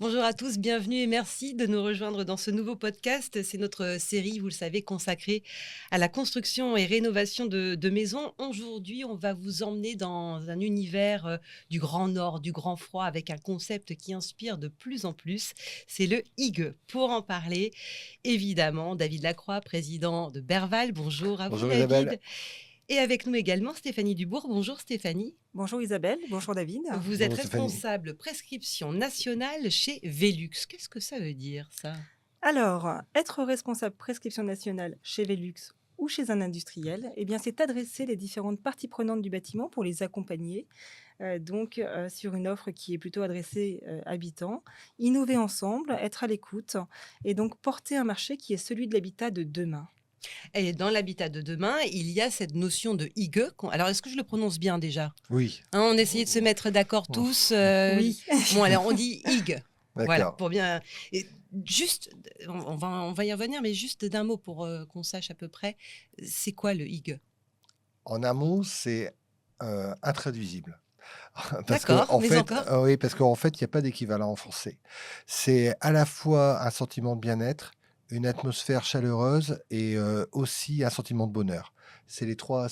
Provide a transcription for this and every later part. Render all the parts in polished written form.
Bonjour à tous, bienvenue et merci de nous rejoindre dans ce nouveau podcast. C'est notre série, vous le savez, consacrée à la construction et rénovation de maisons. Aujourd'hui, on va vous emmener dans un univers du grand nord, du grand froid, avec un concept qui inspire de plus en plus. C'est le hygge. Pour en parler, évidemment, David Lacroix, président de Berval. Bonjour à vous, Bonjour Isabelle. David. Et avec nous également Stéphanie Dubourg. Bonjour Stéphanie. Bonjour Isabelle, bonjour David. Vous êtes Bonjour Stéphanie. responsable prescription nationale chez Velux. Qu'est-ce que ça veut dire, ça? Alors, être responsable prescription nationale chez Velux ou chez un industriel, eh bien, c'est adresser les différentes parties prenantes du bâtiment pour les accompagner, sur une offre qui est plutôt adressée habitants, innover ensemble, être à l'écoute et donc porter un marché qui est celui de l'habitat de demain. Et dans l'habitat de demain, il y a cette notion de hygge. Alors, est-ce que je le prononce bien déjà? Oui, Hein, on essayait de se mettre d'accord tous. Oui. Bon, alors on dit hygge. Voilà, d'accord. pour bien. Et juste, on va y revenir, mais juste d'un mot pour qu'on sache à peu près, c'est quoi le hygge? En un mot, c'est intraduisible. Parce que D'accord, en mais fait, encore? oui, parce qu'en fait, il n'y a pas d'équivalent en français. C'est à la fois un sentiment de bien-être, une atmosphère chaleureuse et aussi un sentiment de bonheur. C'est les trois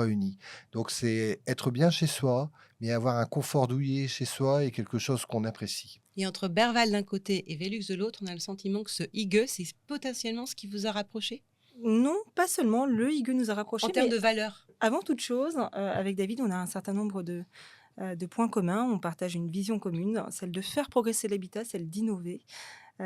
réunis. Donc c'est être bien chez soi, mais avoir un confort douillet chez soi et quelque chose qu'on apprécie. Et entre Berval d'un côté et Velux de l'autre, on a le sentiment que ce hygge, c'est potentiellement ce qui vous a rapproché Non, pas seulement, le hygge nous a en rapprochés, termes mais de valeur. avant toute chose, avec David, on a un certain nombre de points communs. On partage une vision commune, celle de faire progresser l'habitat, celle d'innover,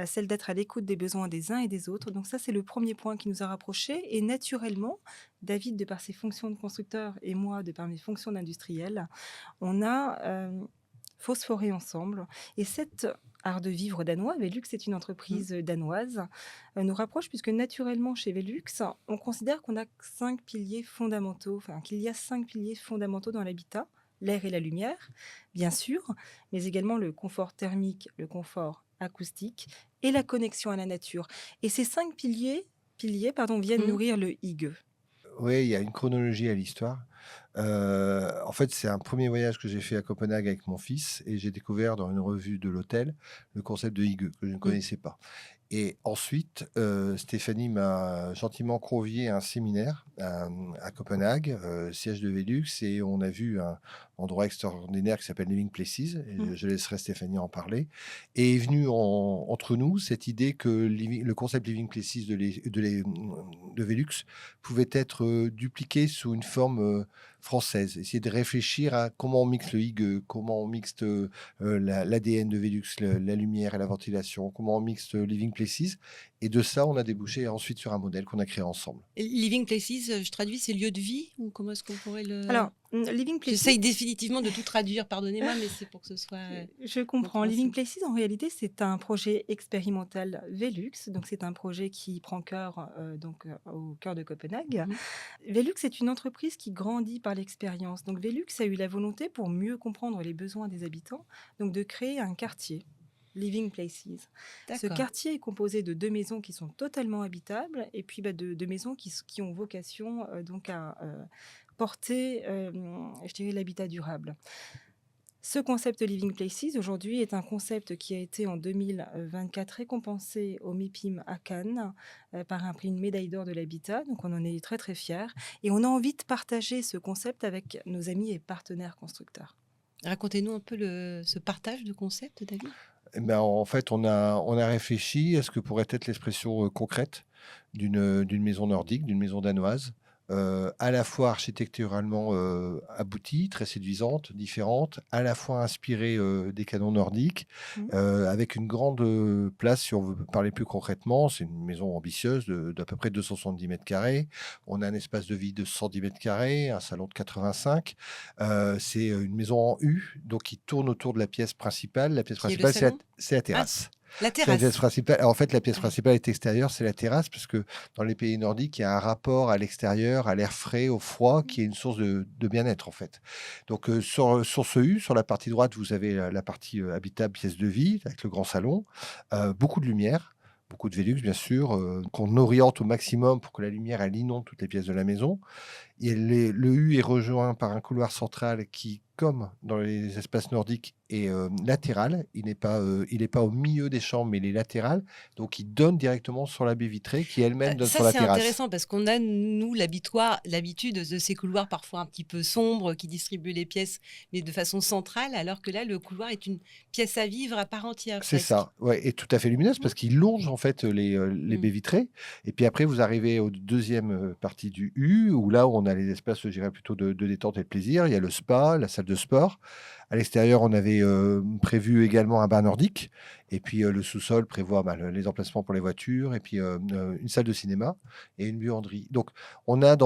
celle d'être à l'écoute des besoins des uns et des autres. Donc ça, c'est le premier point qui nous a rapprochés. Et naturellement, David, de par ses fonctions de constructeur, et moi, de par mes fonctions d'industriel, on a phosphoré ensemble. Et cet art de vivre danois, Velux est une Mm. entreprise danoise, nous rapproche puisque naturellement, chez Velux, on considère qu'on a 5 piliers fondamentaux, enfin qu'il y a 5 piliers fondamentaux dans l'habitat. L'air et la lumière, bien sûr, mais également le confort thermique, le confort acoustique et la connexion à la nature. Et ces 5 piliers, viennent Mm. nourrir le hygge. Oui, il y a une chronologie à l'histoire. En fait, c'est un premier voyage que j'ai fait à Copenhague avec mon fils et j'ai découvert dans une revue de l'hôtel le concept de hygge que je ne Mm. connaissais pas. Et ensuite, Stéphanie m'a gentiment convié à un séminaire à Copenhague, siège de Velux, et on a vu un endroit extraordinaire qui s'appelle Living Places. Et Mmh. je laisserai Stéphanie en parler. Et est venue entre nous cette idée que le concept Living Places de Velux pouvait être dupliqué sous une forme française. Essayer de réfléchir à comment on mixe le hygge, comment on mixe l'ADN de Velux, la lumière et la ventilation, comment on mixe Living Places. Et de ça, on a débouché ensuite sur un modèle qu'on a créé ensemble. Et Living Places, je traduis, c'est lieu de vie ou comment est-ce qu'on pourrait le... Alors, Living Places, J'essaye définitivement de tout traduire, pardonnez-moi, mais c'est pour que ce soit je comprends. Living compréhensible. Places, en réalité, c'est un projet expérimental Velux. Donc, c'est un projet qui prend cœur au cœur de Copenhague. Mhm. Velux est une entreprise qui grandit par l'expérience. Donc, Velux a eu la volonté, pour mieux comprendre les besoins des habitants, donc de créer un quartier. Living Places. Ce D'accord. quartier est composé de 2 maisons qui sont totalement habitables et puis de maisons qui ont vocation à porter, je dirais, l'habitat durable. Ce concept Living Places, aujourd'hui, est un concept qui a été en 2024 récompensé au MIPIM à Cannes par un prix, une médaille d'or de l'habitat. Donc, on en est très, très fiers. Et on a envie de partager ce concept avec nos amis et partenaires constructeurs. Racontez-nous un peu ce partage de concept, David. Eh ben, en fait, on a réfléchi à ce que pourrait être l'expression concrète d'une maison nordique, d'une maison danoise, à la fois architecturalement aboutie, très séduisante, différente, à la fois inspirée des canons nordiques, Mm. avec une grande place, si on veut parler plus concrètement. C'est une maison ambitieuse d'à peu près 270 mètres carrés. On a un espace de vie de 110 mètres carrés, un salon de 85. C'est une maison en U, donc qui tourne autour de la pièce principale. La pièce Qui est le principale, salon? c'est la Ah, terrasse. la C'est la pièce terrasse. principale. En fait, la pièce Ouais. principale est extérieure, c'est la terrasse, parce que dans les pays nordiques, il y a un rapport à l'extérieur, à l'air frais, au froid, qui est une source de bien-être, en fait. Donc, sur ce U, sur la partie droite, vous avez la partie habitable, pièce de vie, avec le grand salon, beaucoup de lumière, beaucoup de Velux, bien sûr, qu'on oriente au maximum pour que la lumière, elle inonde toutes les pièces de la maison. Le U est rejoint par un couloir central qui, comme dans les espaces nordiques, est latéral. Il n'est pas au milieu des chambres, mais il est latéral. Donc, il donne directement sur la baie vitrée qui elle-même donne Ça, sur la c'est terrasse. intéressant parce qu'on a, nous, l'habitude de ces couloirs parfois un petit peu sombres qui distribuent les pièces, mais de façon centrale, alors que là, le couloir est une pièce à vivre à part entière C'est presque. ça, ouais, et tout à fait lumineuse Mmh. parce qu'il longe en fait les Mmh. baies vitrées. Et puis après, vous arrivez au deuxième partie du U, où là, où on a les espaces, je dirais plutôt de détente et de plaisir. Il y a le spa, la salle de sport. À l'extérieur, on avait prévu également un bar nordique. Et puis le sous-sol prévoit les emplacements pour les voitures. Et puis une salle de cinéma et une buanderie. Donc, on a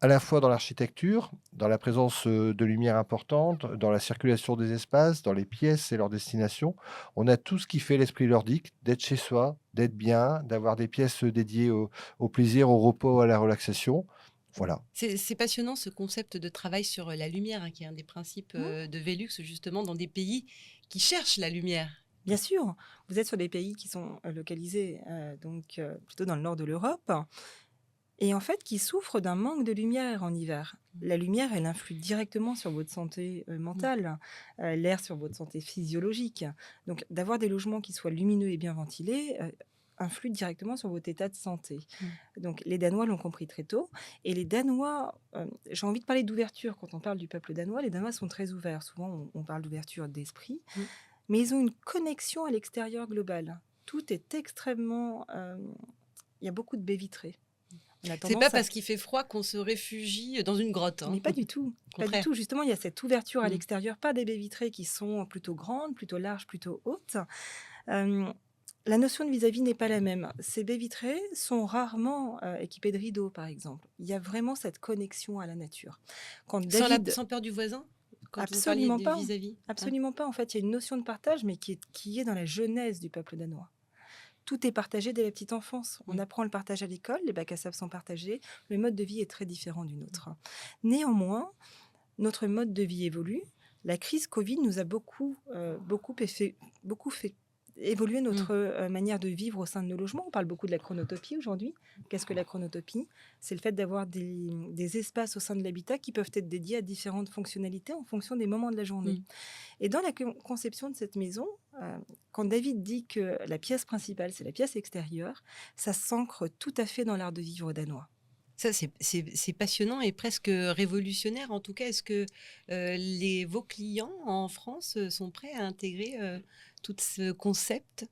à la fois dans l'architecture, dans la présence de lumière importante, dans la circulation des espaces, dans les pièces et leur destination, on a tout ce qui fait l'esprit nordique, d'être chez soi, d'être bien, d'avoir des pièces dédiées au plaisir, au repos, à la relaxation. Voilà. C'est passionnant ce concept de travail sur la lumière, hein, qui est un des principes Mmh. de Velux, justement, dans des pays qui cherchent la lumière. Bien sûr, vous êtes sur des pays qui sont localisés plutôt dans le nord de l'Europe et en fait qui souffrent d'un manque de lumière en hiver. La lumière, elle influe directement sur votre santé Mm. mentale, l'air sur votre santé physiologique. Donc d'avoir des logements qui soient lumineux et bien ventilés influe directement sur votre état de santé. Mm. Donc les Danois l'ont compris très tôt. Et les Danois, j'ai envie de parler d'ouverture quand on parle du peuple danois. Les Danois sont très ouverts. Souvent, on parle d'ouverture d'esprit. Mm. Mais ils ont une connexion à l'extérieur global. Tout est extrêmement... Il y a beaucoup de baies vitrées. On a C'est pas tendance à... parce qu'il fait froid qu'on se réfugie dans une grotte, hein. Mais pas du tout. Au Pas du contraire. tout. Justement, il y a cette ouverture à Mm. l'extérieur, pas des baies vitrées qui sont plutôt grandes, plutôt larges, plutôt hautes. Euh, la notion de vis-à-vis n'est pas la même. Ces baies vitrées sont rarement équipées de rideaux, par exemple. Il y a vraiment cette connexion à la nature. Quand David... Sans peur du voisin, quand vous parliez Absolument de pas. vis-à-vis. Hein. Absolument pas. En fait, il y a une notion de partage, mais qui est dans la genèse du peuple danois. Tout est partagé dès la petite enfance. On Mm. apprend le partage à l'école, les bacs à sable sont partagés. Le mode de vie est très différent du nôtre. Néanmoins, notre mode de vie évolue. La crise Covid nous a beaucoup fait évoluer notre manière de vivre au sein de nos logements. On parle beaucoup de la chronotopie aujourd'hui. Qu'est-ce que la chronotopie ? C'est le fait d'avoir des espaces au sein de l'habitat qui peuvent être dédiés à différentes fonctionnalités en fonction des moments de la journée. Mm. Et dans la conception de cette maison, quand David dit que la pièce principale, c'est la pièce extérieure, ça s'ancre tout à fait dans l'art de vivre danois. Ça, c'est passionnant et presque révolutionnaire. En tout cas, est-ce que vos clients en France sont prêts à intégrer tout ce concept?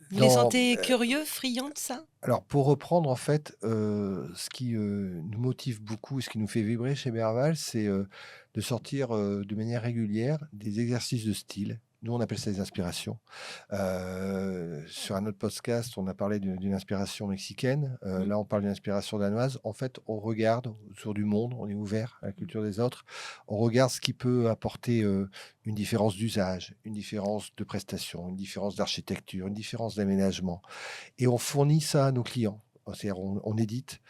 Vous les Dans, sentez curieux, friands de ça? alors, pour reprendre, en fait, ce qui nous motive beaucoup et ce qui nous fait vibrer chez Merval, c'est de sortir de manière régulière des exercices de style. Nous, on appelle ça des inspirations. Sur un autre podcast, on a parlé d'une inspiration mexicaine. Mm. Là, on parle d'une inspiration danoise. En fait, on regarde autour du monde, on est ouvert à la culture des autres. On regarde ce qui peut apporter une différence d'usage, une différence de prestation, une différence d'architecture, une différence d'aménagement. Et on fournit ça à nos clients. C'est-à-dire on édite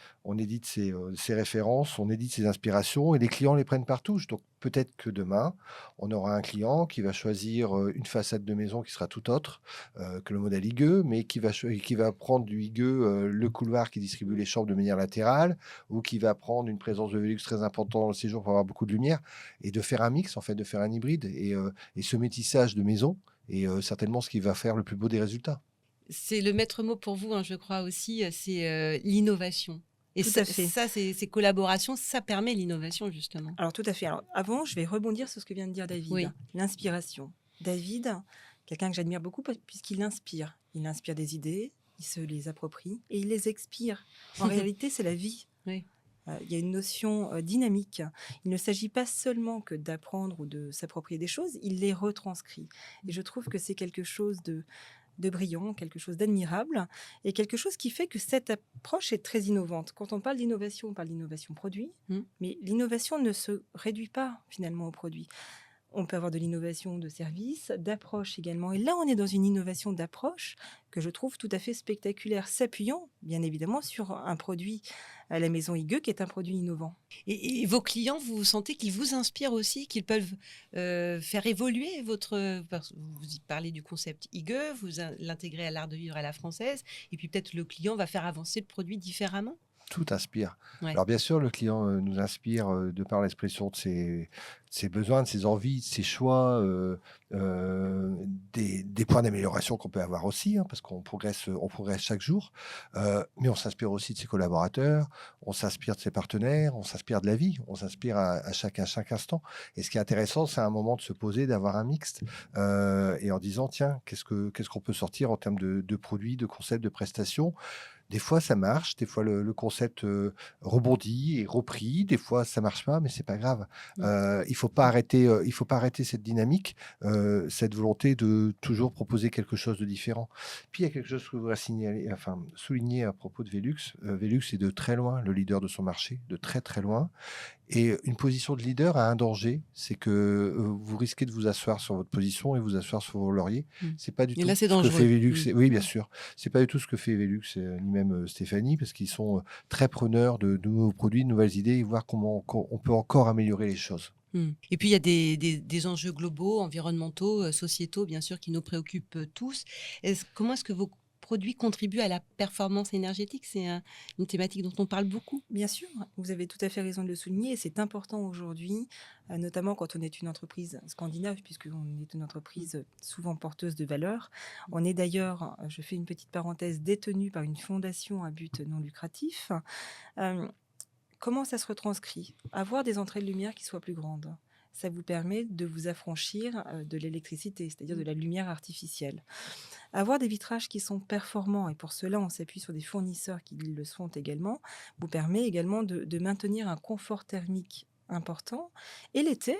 ces références, on édite ces inspirations et les clients les prennent par touche. Donc peut-être que demain, on aura un client qui va choisir une façade de maison qui sera tout autre que le modèle higueux, mais qui va prendre du higueux le couloir qui distribue les chambres de manière latérale, ou qui va prendre une présence de Velux très importante dans le séjour pour avoir beaucoup de lumière, et de faire un mix, en fait, de faire un hybride. Et ce métissage de maison est certainement ce qui va faire le plus beau des résultats. C'est le maître mot pour vous, hein, je crois aussi, c'est l'innovation. Et Tout à fait. ces collaborations, ça permet l'innovation, justement. Alors tout à fait. Alors avant, je vais rebondir sur ce que vient de dire David. Oui. L'inspiration. David, quelqu'un que j'admire beaucoup puisqu'il inspire. Il inspire des idées, il se les approprie et il les expire. En réalité, c'est la vie. Oui. Il y a une notion dynamique. Il ne s'agit pas seulement que d'apprendre ou de s'approprier des choses, il les retranscrit. Et je trouve que c'est quelque chose de brillant, quelque chose d'admirable et quelque chose qui fait que cette approche est très innovante. Quand on parle d'innovation, on parle d'innovation produit, mais l'innovation ne se réduit pas finalement au produit. On peut avoir de l'innovation de service, d'approche également. Et là, on est dans une innovation d'approche que je trouve tout à fait spectaculaire, s'appuyant bien évidemment sur un produit à la maison Higueux qui est un produit innovant. Et vos clients, vous sentez qu'ils vous inspirent aussi, qu'ils peuvent faire évoluer vous parlez du concept higueux, vous l'intégrez à l'art de vivre à la française, et puis peut-être le client va faire avancer le produit différemment? Tout inspire. Ouais. Alors bien sûr, le client nous inspire de par l'expression de ses besoins, de ses envies, de ses choix, des points d'amélioration qu'on peut avoir aussi, hein, parce on progresse chaque jour. Mais on s'inspire aussi de ses collaborateurs, on s'inspire de ses partenaires, on s'inspire de la vie, on s'inspire à chaque instant. Et ce qui est intéressant, c'est à un moment de se poser, d'avoir un mixte, et en disant, tiens, qu'est-ce qu'on peut sortir en termes de produits, de concepts, de prestations. Des fois, ça marche, des fois le concept, rebondit et repris, des fois ça marche pas, mais c'est pas grave. Mmh. Il faut pas arrêter cette dynamique, cette volonté de toujours proposer quelque chose de différent. Puis il y a quelque chose que je voudrais souligner à propos de Velux. Velux est de très loin le leader de son marché, de très, très loin. Et une position de leader a un danger, c'est que, vous risquez de vous asseoir sur votre position et vous asseoir sur vos lauriers. Mmh. C'est pas du Et là, tout c'est ce que fait dangereux. Velux. Mmh. Oui, bien Mmh. sûr. C'est pas du tout ce que fait Velux, ni même, Stéphanie, parce qu'ils sont, très preneurs de nouveaux produits, de nouvelles idées et voir comment on peut encore améliorer les choses. Mmh. Et puis il y a des enjeux globaux, environnementaux, sociétaux, bien sûr, qui nous préoccupent tous. Comment est-ce que vos produits contribuent à la performance énergétique? C'est une thématique dont on parle beaucoup. Bien sûr, vous avez tout à fait raison de le souligner et c'est important aujourd'hui, notamment quand on est une entreprise scandinave, puisqu'on est une entreprise souvent porteuse de valeurs. On est d'ailleurs, je fais une petite parenthèse, détenu par une fondation à but non lucratif. Euh, Comment ça se retranscrit? Avoir des entrées de lumière qui soient plus grandes. Ça vous permet de vous affranchir de l'électricité, c'est-à-dire de la lumière artificielle. Avoir des vitrages qui sont performants, et pour cela on s'appuie sur des fournisseurs qui le sont également, vous permet également de maintenir un confort thermique important. Et l'été,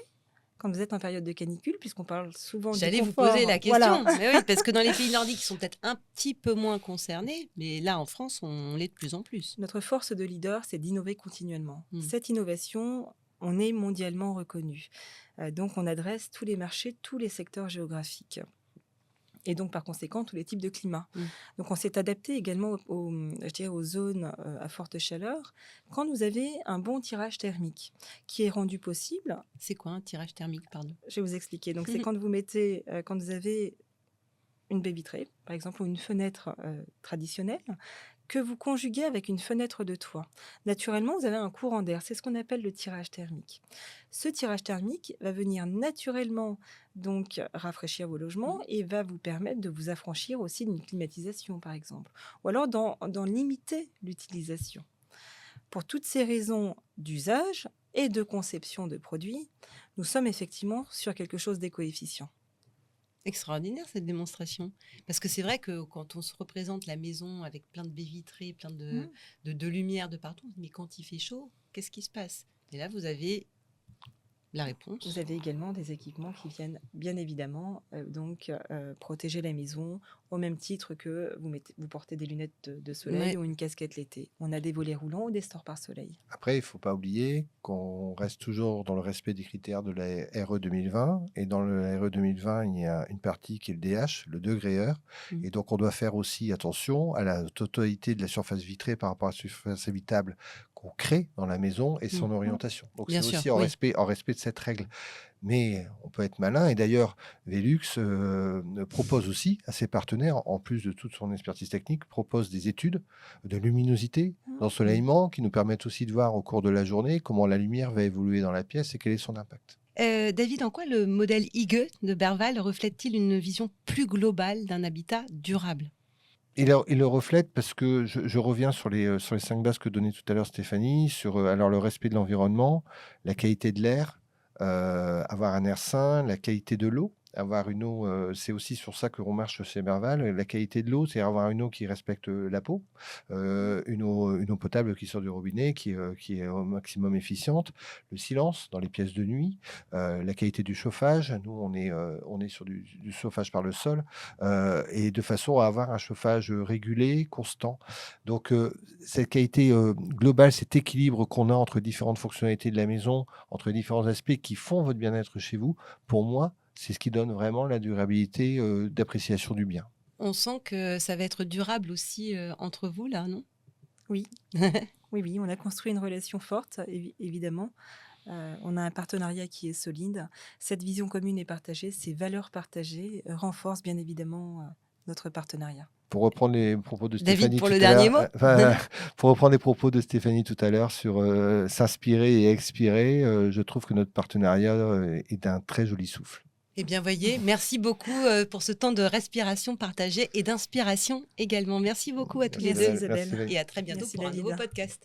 quand vous êtes en période de canicule, puisqu'on parle souvent du J'allais vous poser la confort, voilà, question. Mais oui, parce que dans les pays nordiques, ils sont peut-être un petit peu moins concernés, mais là, en France, on l'est de plus en plus. notre force de leader, c'est d'innover continuellement. Mm. Cette innovation, on est mondialement reconnu. Donc on adresse tous les marchés, tous les secteurs géographiques. Et donc, par conséquent, tous les types de climats. Mm. Donc, on s'est adapté également je dirais aux zones à forte chaleur quand vous avez un bon tirage thermique qui est rendu possible. C'est quoi un tirage thermique, pardon? Je vais vous expliquer. Donc, c'est quand vous mettez, quand vous avez une baie vitrée, par exemple, ou une fenêtre traditionnelle, que vous conjuguez avec une fenêtre de toit. Naturellement, vous avez un courant d'air. C'est ce qu'on appelle le tirage thermique. Ce tirage thermique va venir naturellement donc rafraîchir vos logements et va vous permettre de vous affranchir aussi d'une climatisation, par exemple. Ou alors d'en limiter l'utilisation. Pour toutes ces raisons d'usage et de conception de produits, nous sommes effectivement sur quelque chose d'éco-efficient. Extraordinaire cette démonstration. Parce que c'est vrai que quand on se représente la maison avec plein de baies vitrées, plein de lumière de partout, on se dit, mais quand il fait chaud, qu'est-ce qui se passe? Et là, vous avez la réponse. Vous avez également des équipements qui viennent bien évidemment protéger la maison au même titre que vous portez des lunettes de soleil Ouais. ou une casquette l'été. On a des volets roulants ou des stores par soleil. Après, il faut pas oublier qu'on reste toujours dans le respect des critères de la RE 2020 et dans le RE 2020, il y a une partie qui est le DH, le degré heure. Mmh. Et donc on doit faire aussi attention à la totalité de la surface vitrée par rapport à la surface habitable qu'on crée dans la maison et son orientation. Donc Bien c'est sûr, aussi oui. en respect de cette règle. Mais on peut être malin et d'ailleurs Velux propose aussi à ses partenaires, en plus de toute son expertise technique, propose des études de luminosité, d'ensoleillement qui nous permettent aussi de voir au cours de la journée comment la lumière va évoluer dans la pièce et quel est son impact. David, en quoi le modèle IGE de Berval reflète-t-il une vision plus globale d'un habitat durable? Il le reflète parce que je reviens sur les 5 bases que donnait tout à l'heure Stéphanie, sur alors le respect de l'environnement, la qualité de l'air, avoir un air sain, la qualité de l'eau, avoir une eau, c'est aussi sur ça qu'on marche chez Merval. La qualité de l'eau, c'est avoir une eau qui respecte la peau, une eau potable qui sort du robinet, qui est au maximum efficiente, le silence dans les pièces de nuit, la qualité du chauffage. Nous, on est sur du chauffage par le sol, et de façon à avoir un chauffage régulé, constant. Donc, cette qualité globale, cet équilibre qu'on a entre différentes fonctionnalités de la maison, entre différents aspects qui font votre bien-être chez vous, pour moi, c'est ce qui donne vraiment la durabilité d'appréciation du bien. On sent que ça va être durable aussi entre vous, là, non? Oui, oui, on a construit une relation forte, évidemment. On a un partenariat qui est solide. Cette vision commune et partagée, ces valeurs partagées renforcent bien évidemment notre partenariat. pour reprendre les propos de David, Stéphanie pour tout le à dernier l'heure, mot. pour reprendre les propos de Stéphanie tout à l'heure sur s'inspirer et expirer, je trouve que notre partenariat est d'un très joli souffle. Eh bien, voyez, merci beaucoup pour ce temps de respiration partagée et d'inspiration également. Merci beaucoup à tous les Merci deux Isabelle. Merci, et à très bientôt Merci pour un nouveau Dalida. podcast.